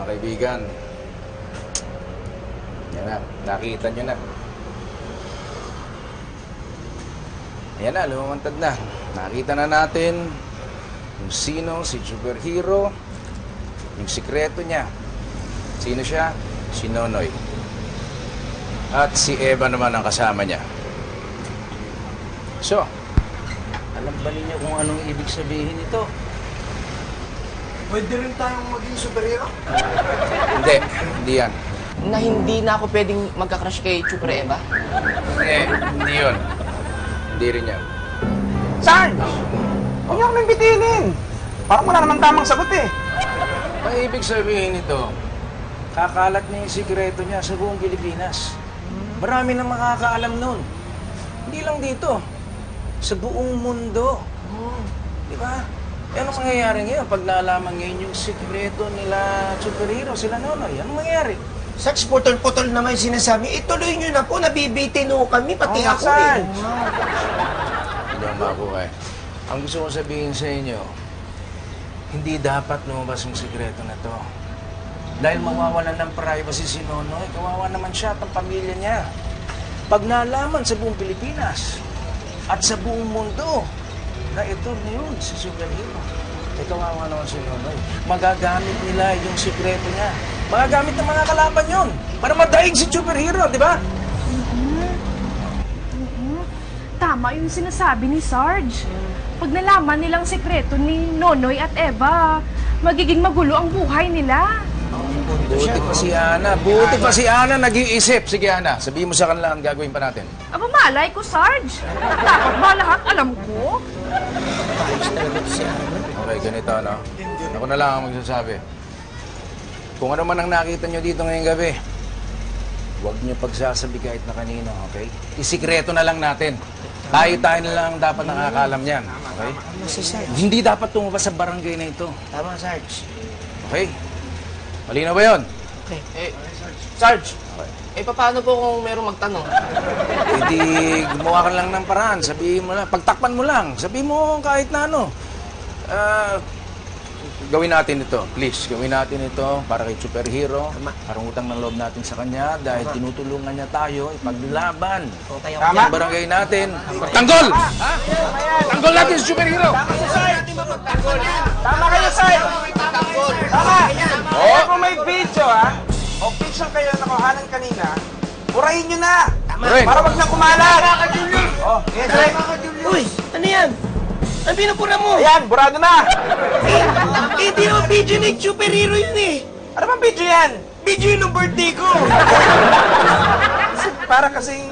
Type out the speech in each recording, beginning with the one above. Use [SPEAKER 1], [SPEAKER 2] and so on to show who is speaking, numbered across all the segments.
[SPEAKER 1] kaibigan. Yan na, nakita nyo na. Ayan na, lumamantad na. Nakita na natin kung sino si superhero, yung sikreto niya. Sino siya? Si Nonoy. At si Eva naman ang kasama niya. So, alam ba ninyo kung anong ibig sabihin ito?
[SPEAKER 2] Pwede rin tayong maging superhero?
[SPEAKER 1] Hindi yan.
[SPEAKER 3] Na hindi na ako pwedeng magka-crush kay Super Eva?
[SPEAKER 1] Hindi yun. Hindi rin yan.
[SPEAKER 2] Sarge! Huwag niyo kaming bitinin! Parang wala naman tamang sagot eh.
[SPEAKER 1] Ang ibig sabihin nito, kakalat niya yung sikreto niya sa buong Pilipinas. Marami nang makakaalam nun. Hindi lang dito. Sa buong mundo. Di ba? E anong mangyayari ngayon pag naalaman ngayon yung sikreto nila superhero, sila Nonoy? Anong mangyayari?
[SPEAKER 4] Sarge, putol-putol naman yung sinasabi. Ituloy nyo na po, nabibitin ho kami, pati
[SPEAKER 2] Oo,
[SPEAKER 4] ako
[SPEAKER 2] Sarge.
[SPEAKER 1] Hindi ako makuha. Ang gusto ko sabihin sa inyo, hindi dapat lumabas yung sikreto na to. Dahil mawawalan ng privacy si Nonoy, kawawa naman siya at ang pamilya niya. Pag nalaman sa buong Pilipinas at sa buong mundo na ito na yun, si superhero, kawawa naman si Nonoy. Magagamit nila yung sikreto niya. Magagamit ng mga kalaban yun para madaig si superhero, di ba?
[SPEAKER 5] Tama yung sinasabi ni Sarge. Pag nalaman nilang sekreto ni Nonoy at Eva, magiging magulo ang buhay nila.
[SPEAKER 1] Buti pa si Ana. Buti pa si Ana nag-iisip. Sige, Ana, sabihin mo sa kanila ang gagawin pa natin.
[SPEAKER 5] Aba, malay ko, Sarge. Dapat ba lahat alam ko?
[SPEAKER 1] Okay, ganito, no? Ako na lang ang magsasabi. Kung ano man ang nakita nyo dito ngayong gabi, huwag nyo pagsasabi kahit na kanino, okay? Isikreto na lang natin. Tayo na lang dapat nakakalam niyan, okay?
[SPEAKER 4] Si Sarge.
[SPEAKER 1] Hindi dapat tumabas sa barangay na ito.
[SPEAKER 4] Tama, Sarge.
[SPEAKER 1] Okay? Malinaw ba yun?
[SPEAKER 3] Okay. Sarge, paano po kung merong magtanong?
[SPEAKER 1] Hindi, gumawa ka lang ng paraan. Sabihin mo lang, pagtakpan mo lang. Sabihin mo kahit na ano. Gawin natin ito. Please, gawin natin ito para kay superhero. Parang utang ng loob natin sa kanya dahil tinutulungan niya tayo ipaglaban. Ang barangay natin. Tanggol! Ha? Tanggol natin si superhero!
[SPEAKER 2] Tama kayo, Sarge! Tama! Kaya kung may video, o picture kayo na nakuhanan kanina, burahin nyo na!
[SPEAKER 1] Burahin.
[SPEAKER 2] Para wag na kumalat! Oh, yes, Sarge!
[SPEAKER 4] Uy, ano yan? Ang binupura mo?
[SPEAKER 2] Ayan, burado na!
[SPEAKER 4] Hindi naman video ni superhero yun eh.
[SPEAKER 2] Ano bang video yan?
[SPEAKER 4] Video yun ng birthday ko.
[SPEAKER 2] Para kasing...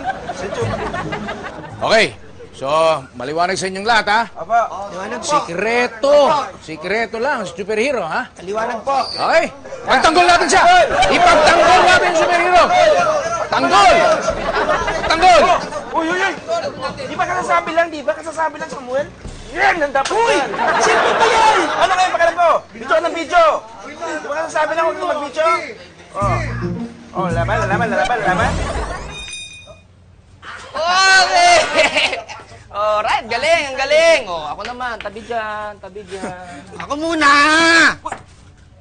[SPEAKER 1] Okay. So, maliwanag sa inyong lahat, ha?
[SPEAKER 2] Aba,
[SPEAKER 4] Liwanag po.
[SPEAKER 1] Sikreto. Sikreto lang, superhero, ha?
[SPEAKER 4] Liwanag po.
[SPEAKER 1] Okay? Pagtanggol natin siya! Ipagtanggol natin yung superhero! Tanggol! Tanggol!
[SPEAKER 2] uy! Di ba kasasabi lang, Samuel? Yan, ang dapat yan!
[SPEAKER 4] Sino ba yan?
[SPEAKER 2] Ano kayo pakalan ko? Video ka ng video! Di ba kasasabi lang huwag kang mag-video? Oh, laban!
[SPEAKER 3] Okay! Alright, galing, ang galing. Ako naman, tabi dyan.
[SPEAKER 4] Ako muna!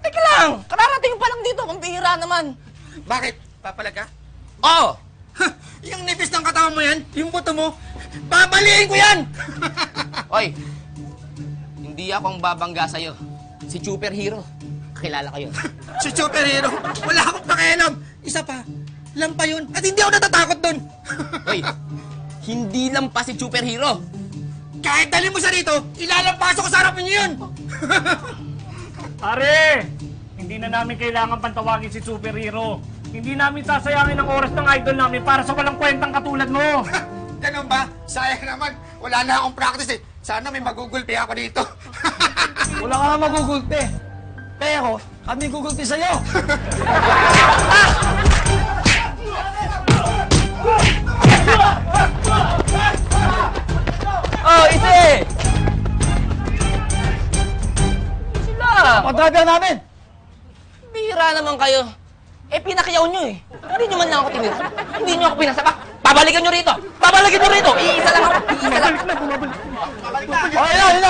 [SPEAKER 3] Teka lang, kararating pa lang dito, kung bihira naman.
[SPEAKER 4] Bakit? Papalag ka?
[SPEAKER 3] Oo!
[SPEAKER 4] Yung nipis ng katawan mo yan, yung buto mo, babaliin ko yan!
[SPEAKER 3] Oy, hindi ako ang babangga sa'yo. Si superhero. Kilala ko yun.
[SPEAKER 4] Si superhero, wala akong pakialam. Isa pa, lampa yun, at hindi ako natatakot doon.
[SPEAKER 3] Oy, hindi lang pa si superhero.
[SPEAKER 4] Kahit dali mo siya rito, ilalampasok ko sa harapan niyo yun.
[SPEAKER 6] Pare, hindi na namin kailangan pantawagin si superhero. Hindi namin sasayangin ang oras ng idol namin para sa walang kwentang katulad mo.
[SPEAKER 4] Ganun ba? Sayang naman, wala na akong practice eh. Sana may magugulpi ako dito.
[SPEAKER 6] Wala ka na magugulpi. Pero, kami gugulpi sa'yo.
[SPEAKER 3] Oh, isi! Sila!
[SPEAKER 6] Pagdadaan namin.
[SPEAKER 3] Bihira naman kayo. Pinakyaw nyo eh. Hindi nyo man lang ako tinira. Hindi nyo ako pinasapak. Babalikan nyo rito! Babalikan nyo rito! Iisa lang ako! Iisa lang!
[SPEAKER 6] Bumabalik. Oh, yun na.